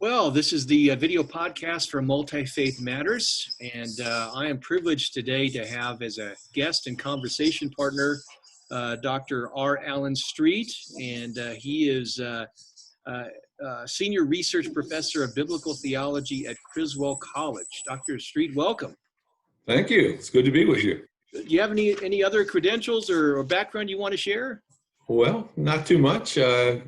Well, this is the video podcast for Multifaith Matters, and I am privileged today to have as a guest and conversation partner Dr. Alan Streett, and he is Senior Research Professor of Biblical Theology at Criswell College. Dr. Streett, welcome. Thank you. It's good to be with you. Do you have any other credentials or background you want to share? Well, not too much. A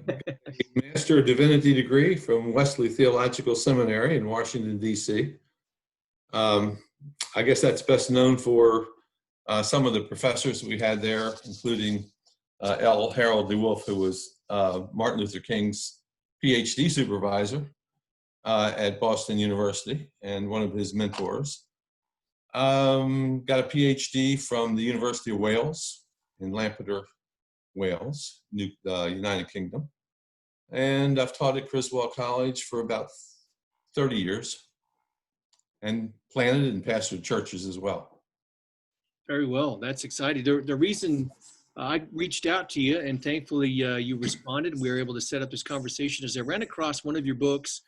Master of Divinity degree from Wesley Theological Seminary in Washington, D.C. I guess that's best known for some of the professors we had there, including L. Harold DeWolf, who was Martin Luther King's PhD supervisor at Boston University and one of his mentors. Got a PhD from the University of Wales in Lampeter, Wales, United Kingdom. And I've taught at Criswell College for about 30 years and planted and pastored churches as well. Very well. That's exciting. The reason I reached out to you, and thankfully you responded, we were able to set up this conversation, is I ran across one of your books,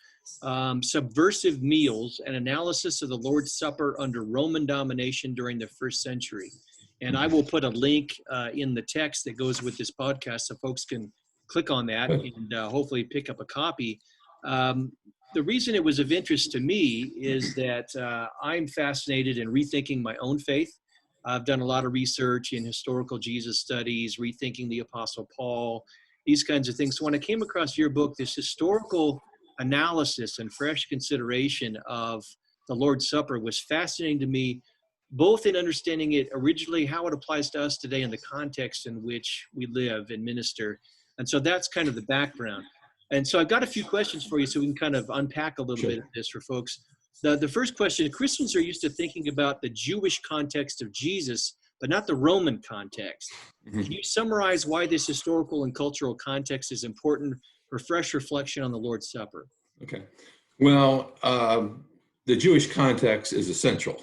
Subversive Meals, an analysis of the Lord's Supper under Roman domination during the first century. And I will put a link in the text that goes with this podcast so folks can click on that and hopefully pick up a copy. The reason it was of interest to me is that I'm fascinated in rethinking my own faith. I've done a lot of research in historical Jesus studies, rethinking the Apostle Paul, these kinds of things. So when I came across your book, this historical analysis and fresh consideration of the Lord's Supper was fascinating to me, both in understanding it originally, how it applies to us today, and the context in which we live and minister. And so that's kind of the background. And so I've got a few questions for you so we can kind of unpack a little bit of this for folks. The first question, Christians are used to thinking about the Jewish context of Jesus, but not the Roman context. Can you summarize why this historical and cultural context is important for fresh reflection on the Lord's Supper? Okay. Well, the Jewish context is essential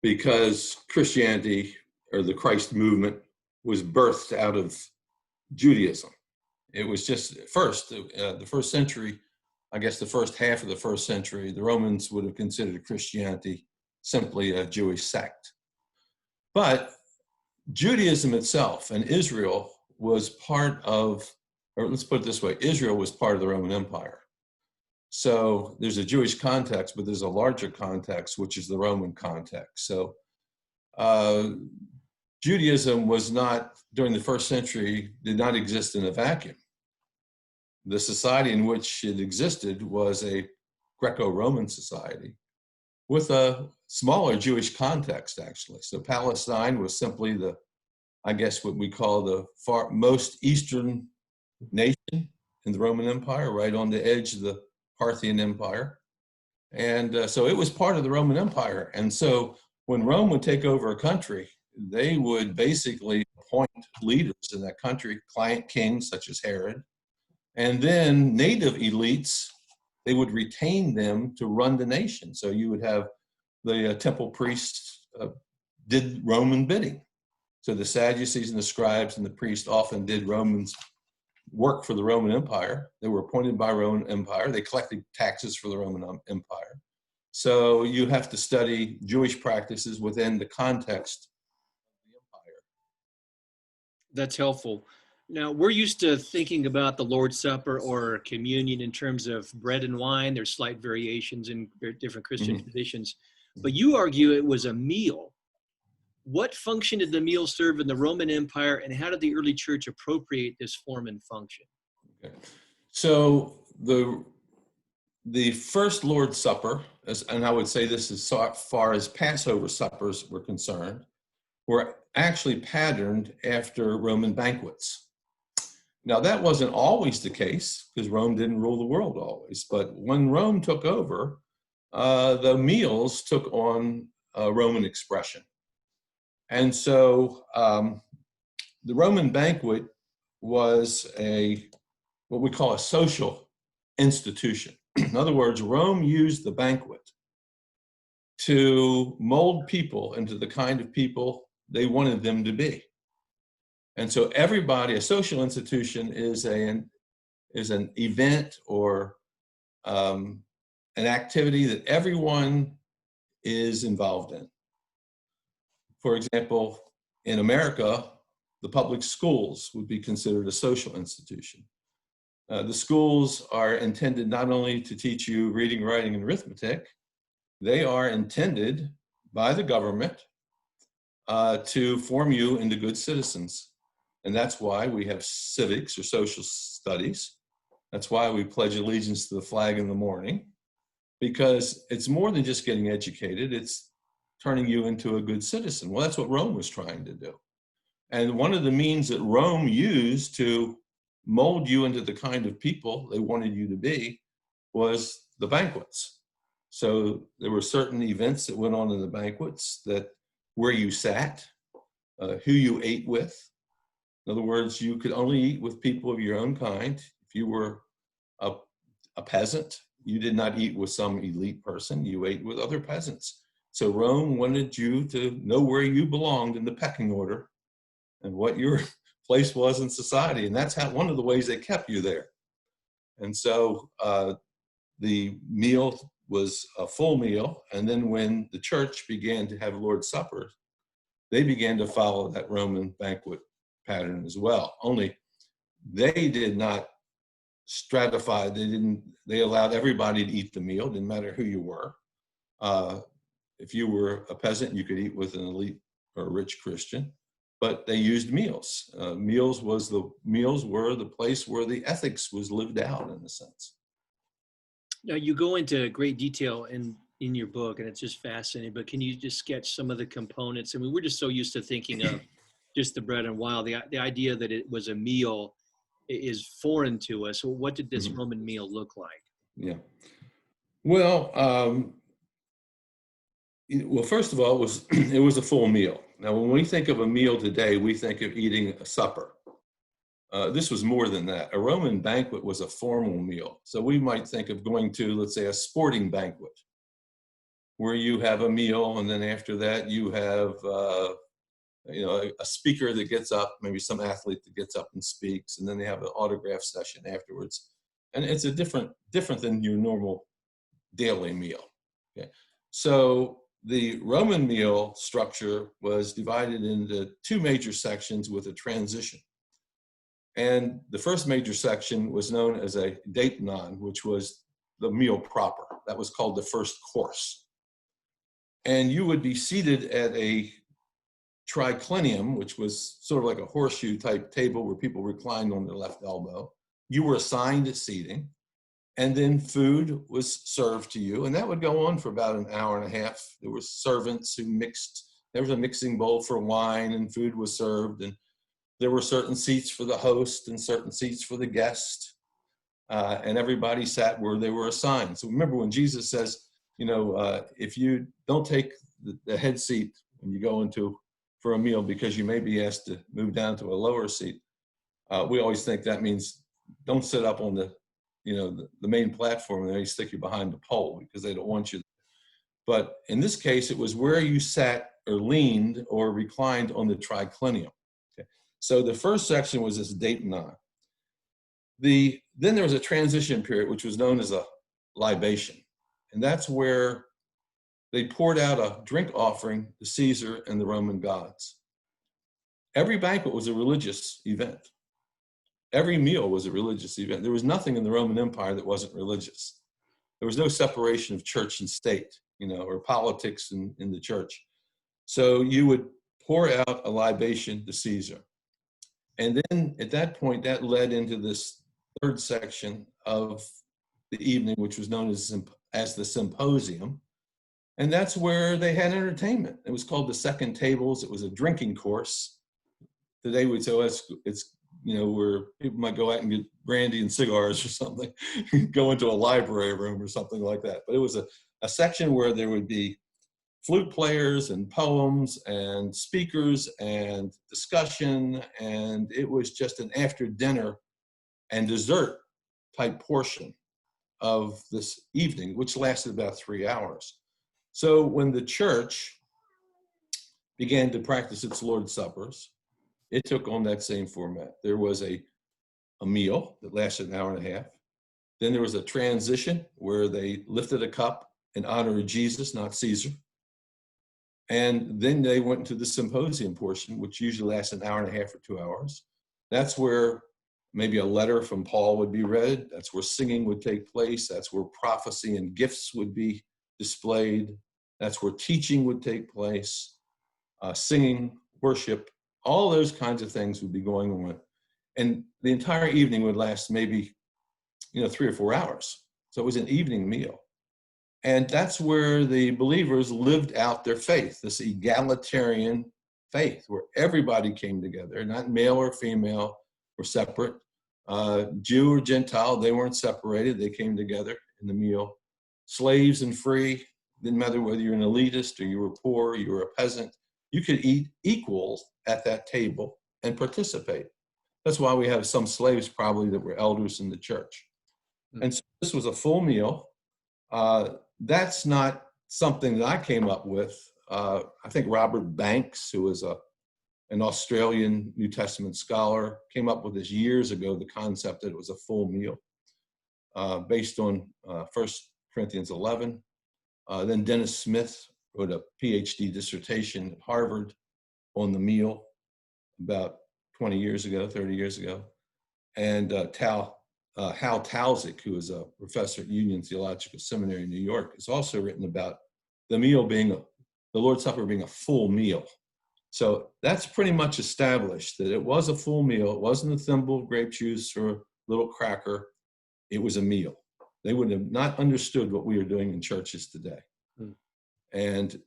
because Christianity, or the Christ movement, was birthed out of Judaism. It was just the first century, I guess the first half of the first century, the Romans would have considered Christianity simply a Jewish sect. But Judaism itself and Israel was part of, or let's put it this way, Israel was part of the Roman Empire. So there's a Jewish context, but there's a larger context, which is the Roman context. So Judaism was not, during the first century, did not exist in a vacuum. The society in which it existed was a Greco-Roman society with a smaller Jewish context, actually. So Palestine was simply I guess what we call the most eastern nation in the Roman Empire, right on the edge of the Parthian Empire. And so it was part of the Roman Empire. And so when Rome would take over a country, they would basically appoint leaders in that country, client kings such as Herod, and then native elites, they would retain them to run the nation. So you would have the temple priests did Roman bidding. So the Sadducees and the scribes and the priests often did Romans work for the Roman Empire. They were appointed by Roman Empire. They collected taxes for the Roman Empire. So you have to study Jewish practices within the context of the empire. That's helpful. Now, we're used to thinking about the Lord's Supper or communion in terms of bread and wine. There's slight variations in different Christian traditions, but you argue it was a meal. What function did the meal serve in the Roman Empire, and how did the early church appropriate this form and function? Okay. So the first Lord's Supper, and I would say this as far as Passover suppers were concerned, were actually patterned after Roman banquets. Now, that wasn't always the case because Rome didn't rule the world always. But when Rome took over, the meals took on a Roman expression. And so the Roman banquet was what we call a social institution. In other words, Rome used the banquet to mold people into the kind of people they wanted them to be. And so everybody, a social institution is an event or an activity that everyone is involved in. For example, in America, the public schools would be considered a social institution. The schools are intended not only to teach you reading, writing, and arithmetic, they are intended by the government to form you into good citizens. And that's why we have civics or social studies. That's why we pledge allegiance to the flag in the morning, because it's more than just getting educated, it's turning you into a good citizen. Well, that's what Rome was trying to do. And one of the means that Rome used to mold you into the kind of people they wanted you to be was the banquets. So there were certain events that went on in the banquets, that where you sat, who you ate with. In other words, you could only eat with people of your own kind. If you were a peasant, you did not eat with some elite person, you ate with other peasants. So Rome wanted you to know where you belonged in the pecking order and what your place was in society. And that's how, one of the ways they kept you there. And so the meal was a full meal. And then when the church began to have Lord's Supper, they began to follow that Roman banquet pattern as well. Only they did not stratify. They allowed everybody to eat the meal. Didn't matter who you were. If you were a peasant, you could eat with an elite or a rich Christian, but they used meals. Meals were the place where the ethics was lived out, in a sense. Now, you go into great detail in your book, and it's just fascinating, but can you just sketch some of the components? I mean, we're just so used to thinking of just the bread and wine. The idea that it was a meal is foreign to us. So what did this Roman meal look like? Yeah. Well, first of all, it was a full meal. Now, when we think of a meal today, we think of eating a supper. This was more than that. A Roman banquet was a formal meal. So we might think of going to, let's say, a sporting banquet, where you have a meal, and then after that you have a speaker that gets up, maybe some athlete that gets up and speaks, and then they have an autograph session afterwards. And it's a different than your normal daily meal. Okay. So the Roman meal structure was divided into two major sections with a transition. And the first major section was known as a deipnon, which was the meal proper. That was called the first course. And you would be seated at a triclinium, which was sort of like a horseshoe type table where people reclined on their left elbow. You were assigned seating, and then food was served to you. And that would go on for about an hour and a half. There were servants who mixed. There was a mixing bowl for wine, and food was served. And there were certain seats for the host and certain seats for the guest. And everybody sat where they were assigned. So remember when Jesus says, if you don't take the head seat when you go for a meal because you may be asked to move down to a lower seat, we always think that means don't sit up on the main platform, and they stick you behind the pole because they don't want you. But in this case, it was where you sat or leaned or reclined on the triclinium. Okay. So the first section was this deipnon. Then there was a transition period, which was known as a libation. And that's where they poured out a drink offering to Caesar and the Roman gods. Every banquet was a religious event. Every meal was a religious event. There was nothing in the Roman Empire that wasn't religious. There was no separation of church and state, or politics in the church. So you would pour out a libation to Caesar. And then at that point, that led into this third section of the evening, which was known as the symposium. And that's where they had entertainment. It was called the second tables. It was a drinking course. Today we'd say, it's where people might go out and get brandy and cigars or something, go into a library room or something like that. But it was a section where there would be flute players and poems and speakers and discussion. And it was just an after dinner and dessert type portion of this evening, which lasted about 3 hours. So when the church began to practice its Lord's Suppers, it took on that same format. There was a meal that lasted an hour and a half. Then there was a transition where they lifted a cup in honor of Jesus, not Caesar. And then they went to the symposium portion, which usually lasts an hour and a half or 2 hours. That's where maybe a letter from Paul would be read. That's where singing would take place. That's where prophecy and gifts would be displayed. That's where teaching would take place, singing, worship, all those kinds of things would be going on. And the entire evening would last maybe, 3 or 4 hours. So it was an evening meal. And that's where the believers lived out their faith, this egalitarian faith, where everybody came together, not male or female or separate. Jew or Gentile, they weren't separated. They came together in the meal. Slaves and free, didn't matter whether you're an elitist or you were poor, you were a peasant. You could eat equal at that table and participate. That's why we have some slaves probably that were elders in the church. And so this was a full meal. That's not something that I came up with. I think Robert Banks, who was an Australian New Testament scholar, came up with this years ago, the concept that it was a full meal based on 1 Corinthians 11. Then Dennis Smith wrote a PhD dissertation at Harvard on the meal about 20 years ago, 30 years ago. And Hal Talzig, who is a professor at Union Theological Seminary in New York, has also written about the meal being, the Lord's Supper being a full meal. So that's pretty much established that it was a full meal. It wasn't a thimble of grape juice or a little cracker. It was a meal. They would have not understood what we are doing in churches today. And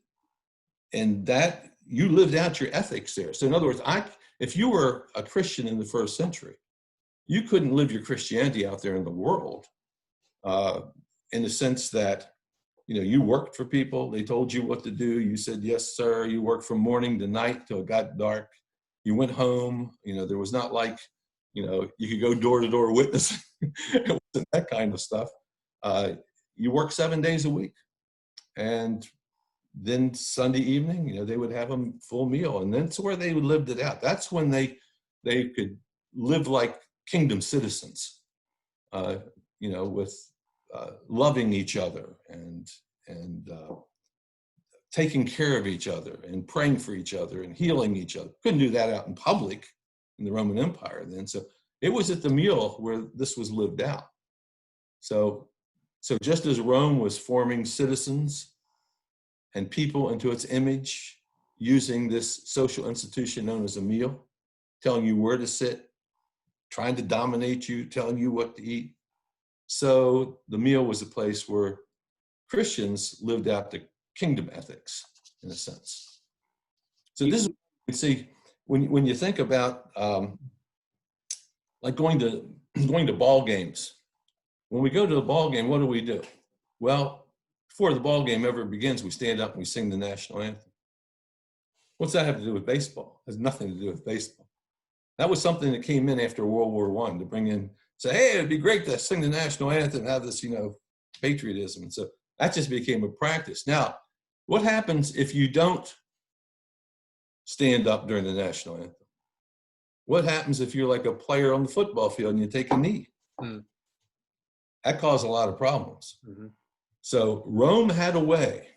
that you lived out your ethics there. So in other words, if you were a Christian in the first century, you couldn't live your Christianity out there in the world in the sense that, you worked for people. They told you what to do. You said, yes, sir. You worked from morning to night till it got dark. You went home. There was not like, you could go door to door witnessing. It wasn't that kind of stuff. You worked 7 days a week. And then Sunday evening, they would have a full meal. And that's where they lived it out. That's when they could live like kingdom citizens, with loving each other and taking care of each other and praying for each other and healing each other. Couldn't do that out in public in the Roman Empire then. So it was at the meal where this was lived out. So just as Rome was forming citizens and people into its image, using this social institution known as a meal, telling you where to sit, trying to dominate you, telling you what to eat. So the meal was a place where Christians lived out the kingdom ethics, in a sense. So this is what you can see when you think about like going to ball games. When we go to the ball game, what do? Well, before the ball game ever begins, we stand up and we sing the national anthem. What's that have to do with baseball? It has nothing to do with baseball. That was something that came in after World War I to bring in, say, hey, it'd be great to sing the national anthem and have this, patriotism. And so that just became a practice. Now, what happens if you don't stand up during the national anthem? What happens if you're like a player on the football field and you take a knee? That caused a lot of problems. So Rome had a way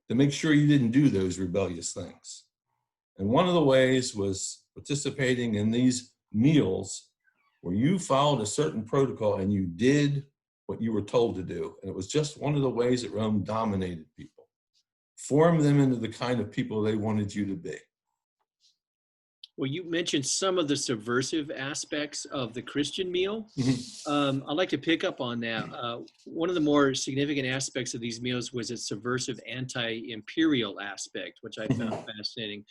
to make sure you didn't do those rebellious things. And one of the ways was participating in these meals where you followed a certain protocol and you did what you were told to do. And it was just one of the ways that Rome dominated people, formed them into the kind of people they wanted you to be. Well, you mentioned some of the subversive aspects of the Christian meal. I'd like to pick up on that. One of the more significant aspects of these meals was its subversive anti-imperial aspect, which I found fascinating.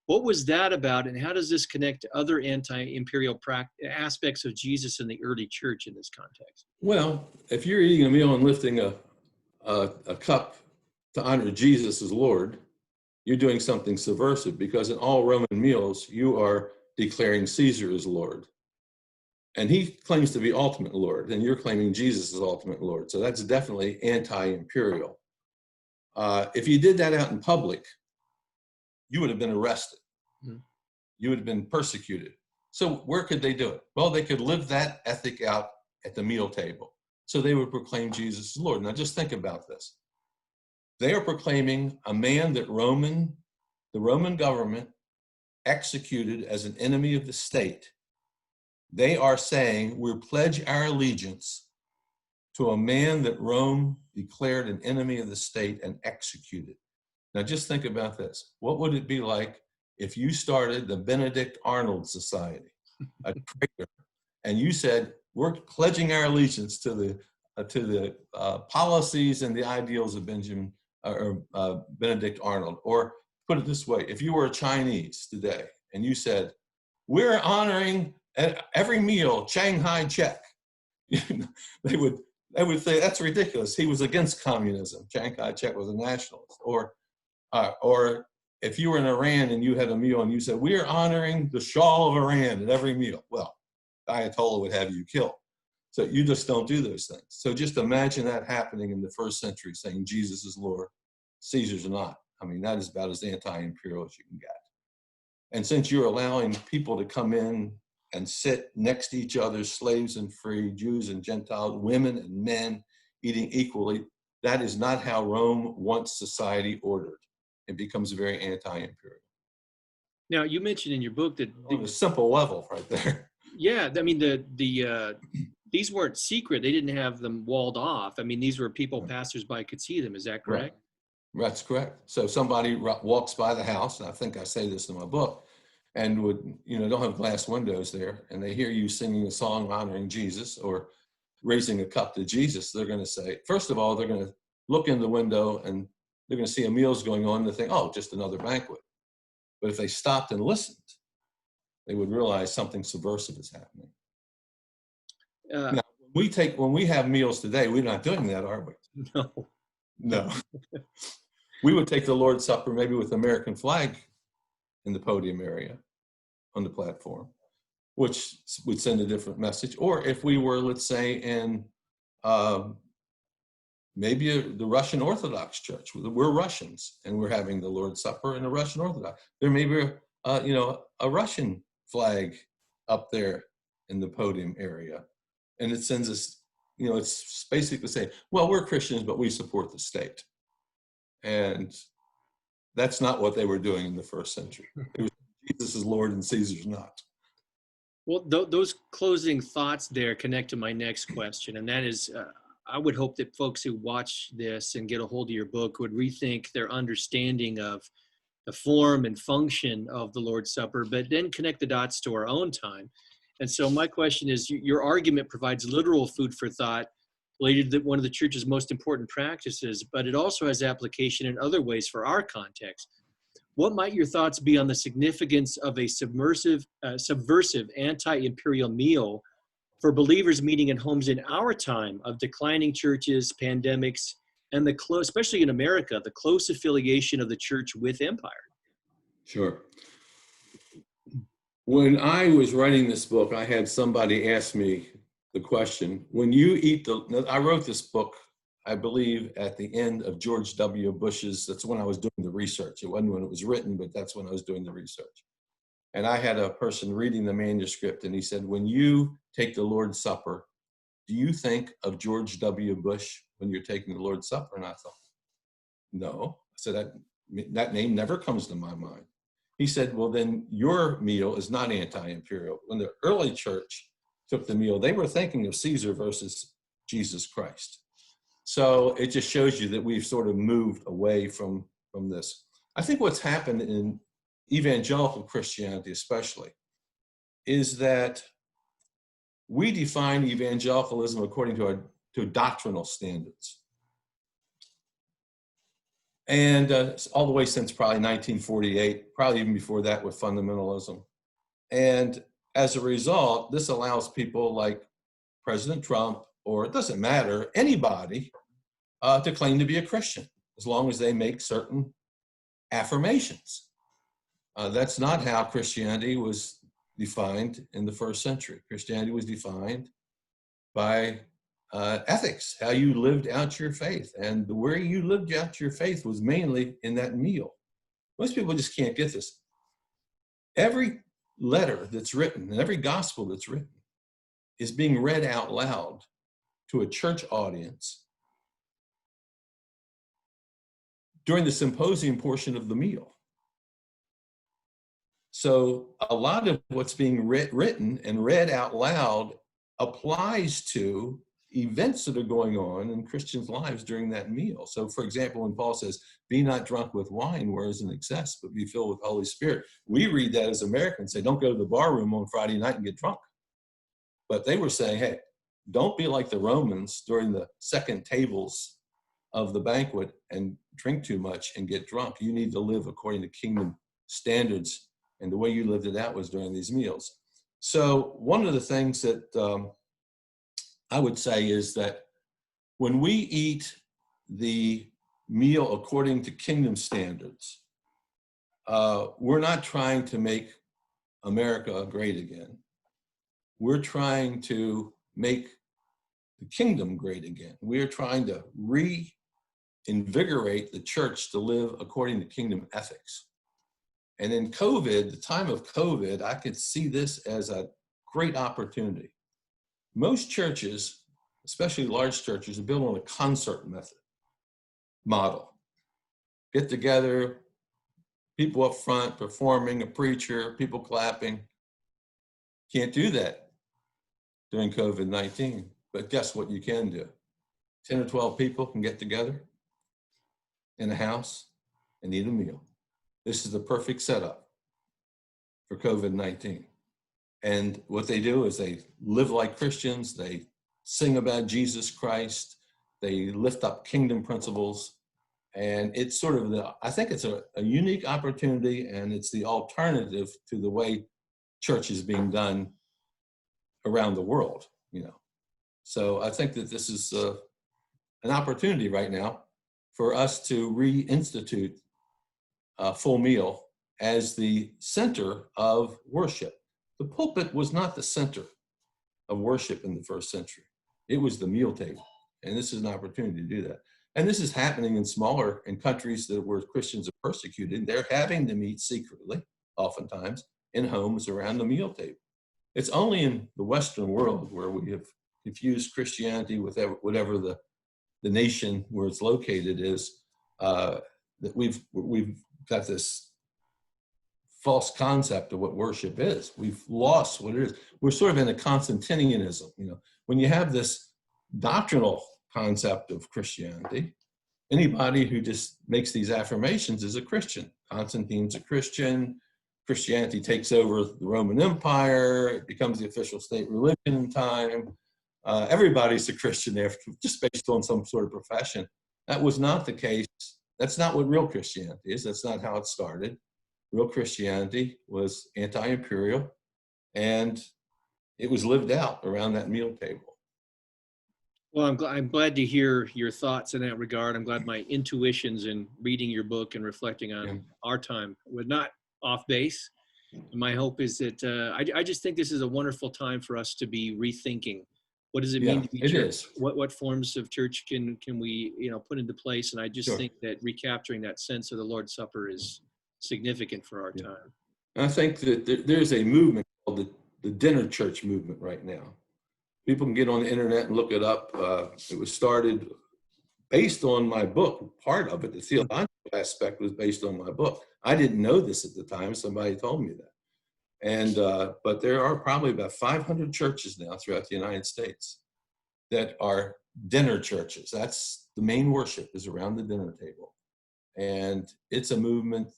What was that about, and how does this connect to other anti-imperial aspects of Jesus in the early church in this context? Well, if you're eating a meal and lifting a cup to honor Jesus as Lord, you're doing something subversive, because in all Roman meals, you are declaring Caesar as Lord. And he claims to be ultimate Lord, and you're claiming Jesus as ultimate Lord. So that's definitely anti-imperial. If you did that out in public, you would have been arrested. You would have been persecuted. So where could they do it? Well, they could live that ethic out at the meal table. So they would proclaim Jesus as Lord. Now just think about this. They are proclaiming a man that the Roman government executed as an enemy of the state. They are saying, we pledge our allegiance to a man that Rome declared an enemy of the state and executed. Now just think about this. What would it be like if you started the Benedict Arnold Society, a traitor, and you said, we're pledging our allegiance to the policies and the ideals of Benedict Arnold? Or put it this way, if you were a Chinese today and you said, we're honoring at every meal Shanghai Czech, they would say that's ridiculous. He was against communism. Chiang Kai-shek was a nationalist. Or if you were in Iran and you had a meal and you said, we are honoring the Shah of Iran at every meal. Well, the Ayatollah would have you killed. So you just don't do those things. So just imagine that happening in the first century, saying Jesus is Lord, Caesar's not. I mean, that is about as anti-imperial as you can get. And since you're allowing people to come in and sit next to each other, slaves and free, Jews and Gentiles, women and men, eating equally, that is not how Rome wants society ordered. It becomes very anti-imperial. Now, you mentioned in your book that on a simple level right there. Yeah, I mean, these weren't secret. They didn't have them walled off. I mean, these were people, passersby could see them. Is that correct? Right. That's correct. So somebody walks by the house, and I think I say this in my book, and don't have glass windows there, and they hear you singing a song honoring Jesus or raising a cup to Jesus, they're going to say, first of all, they're going to look in the window and they're going to see a meal's going on and they think, oh, just another banquet. But if they stopped and listened, they would realize something subversive is happening. Now, when we have meals today, we're not doing that, are we? No. We would take the Lord's Supper maybe with the American flag in the podium area on the platform, which would send a different message. Or if we were, let's say, in maybe the Russian Orthodox Church, we're Russians and we're having the Lord's Supper in the Russian Orthodox. There may be a Russian flag up there in the podium area. And it sends us, it's basically saying, well, we're Christians, but we support the state. And that's not what they were doing in the first century. It was Jesus is Lord and Caesar's not. Well, those closing thoughts there connect to my next question. And that is, I would hope that folks who watch this and get a hold of your book would rethink their understanding of the form and function of the Lord's Supper, but then connect the dots to our own time. And so my question is, your argument provides literal food for thought related to one of the church's most important practices, but it also has application in other ways for our context. What might your thoughts be on the significance of a subversive anti-imperial meal for believers meeting in homes in our time of declining churches, pandemics, and especially in America, the close affiliation of the church with empire? Sure. When I was writing this book, I had somebody ask me the question, when you eat I wrote this book, I believe, at the end of George W. Bush's, that's when I was doing the research. It wasn't when it was written, but that's when I was doing the research. And I had a person reading the manuscript and he said, when you take the Lord's Supper, do you think of George W. Bush when you're taking the Lord's Supper? And I thought, no. I said, that name never comes to my mind. He said, well, then your meal is not anti-imperial. When the early church took the meal, they were thinking of Caesar versus Jesus Christ. So it just shows you that we've sort of moved away from this. I think what's happened in evangelical Christianity especially is that we define evangelicalism according to doctrinal standards. And all the way since probably 1948, probably even before that with fundamentalism. And as a result, this allows people like President Trump, or it doesn't matter, anybody, to claim to be a Christian, as long as they make certain affirmations. That's not how Christianity was defined in the first century. Christianity was defined by ethics, how you lived out your faith. And the way you lived out your faith was mainly in that meal. Most people just can't get this. Every letter that's written and every gospel that's written is being read out loud to a church audience during the symposium portion of the meal. So a lot of what's being written and read out loud applies to events that are going on in Christians' lives during that meal. So for example, when Paul says, be not drunk with wine where is an excess, but be filled with the Holy Spirit. We read that as Americans, say, don't go to the bar room on Friday night and get drunk. But they were saying, hey, don't be like the Romans during the second tables of the banquet and drink too much and get drunk. You need to live according to kingdom standards. And the way you lived it out was during these meals. So one of the things that I would say is that when we eat the meal according to kingdom standards, we're not trying to make America great again. We're trying to make the kingdom great again. We're trying to reinvigorate the church to live according to kingdom ethics. And in COVID, the time of COVID, I could see this as a great opportunity. Most churches, especially large churches, are built on a concert model. Get together, people up front performing, a preacher, people clapping. Can't do that during COVID-19. But guess what you can do? 10 or 12 people can get together in a house and eat a meal. This is the perfect setup for COVID-19. And what they do is they live like Christians, they sing about Jesus Christ, they lift up kingdom principles, and it's sort of I think it's a unique opportunity, and it's the alternative to the way church is being done around the world, you know. So I think that this is an opportunity right now for us to reinstitute a full meal as the center of worship. The pulpit was not the center of worship in the first century. It was the meal table. And this is an opportunity to do that. And this is happening in countries that where Christians are persecuted. They're having to meet secretly, oftentimes, in homes around the meal table. It's only in the Western world where we have confused Christianity with whatever the nation where it's located is, that we've got this false concept of what worship is. We've lost what it is. We're sort of in a Constantinianism. You know, when you have this doctrinal concept of Christianity, anybody who just makes these affirmations is a Christian. Constantine's a Christian. Christianity takes over the Roman Empire. It becomes the official state religion in time. Everybody's a Christian there, just based on some sort of profession. That was not the case. That's not what real Christianity is. That's not how it started. Real Christianity was anti-imperial, and it was lived out around that meal table. Well, I'm glad to hear your thoughts in that regard. I'm glad my intuitions in reading your book and reflecting on our time were not off base. And my hope is that I just think this is a wonderful time for us to be rethinking. What does it mean to be church? What forms of church can we put into place? And I just think that recapturing that sense of the Lord's Supper is significant for our time. I think that there's a movement called the dinner church movement right now. People can get on the internet and look it up. It was started based on my book. Part of it, the theological aspect, was based on my book. I didn't know this at the time. Somebody told me that. And but there are probably about 500 churches now throughout the United States that are dinner churches. That's the main worship is around the dinner table. And it's a movement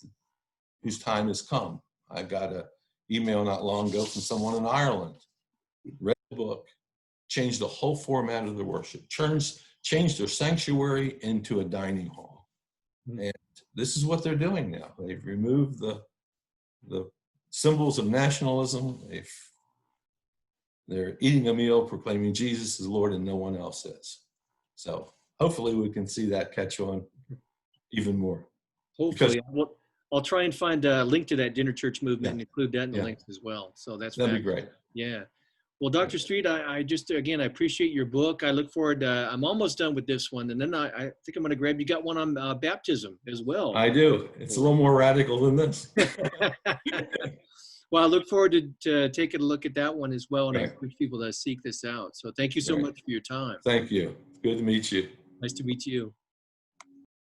whose time has come. I got an email not long ago from someone in Ireland, read the book, changed the whole format of the worship, changed their sanctuary into a dining hall. And this is what they're doing now. They've removed the symbols of nationalism. They're eating a meal, proclaiming Jesus is Lord and no one else is. So hopefully we can see that catch on even more. Hopefully. I'll try and find a link to that dinner church movement and include that in the links as well. So that'd be great. Yeah. Well, Dr. Streett, I just, again, I appreciate your book. I look forward to, I'm almost done with this one. And then I think I'm going to grab, you got one on baptism as well. I do. It's a little more radical than this. Well, I look forward to taking a look at that one as well, and I Right. encourage people to seek this out. So thank you so Right. much for your time. Thank you. Good to meet you. Nice to meet you.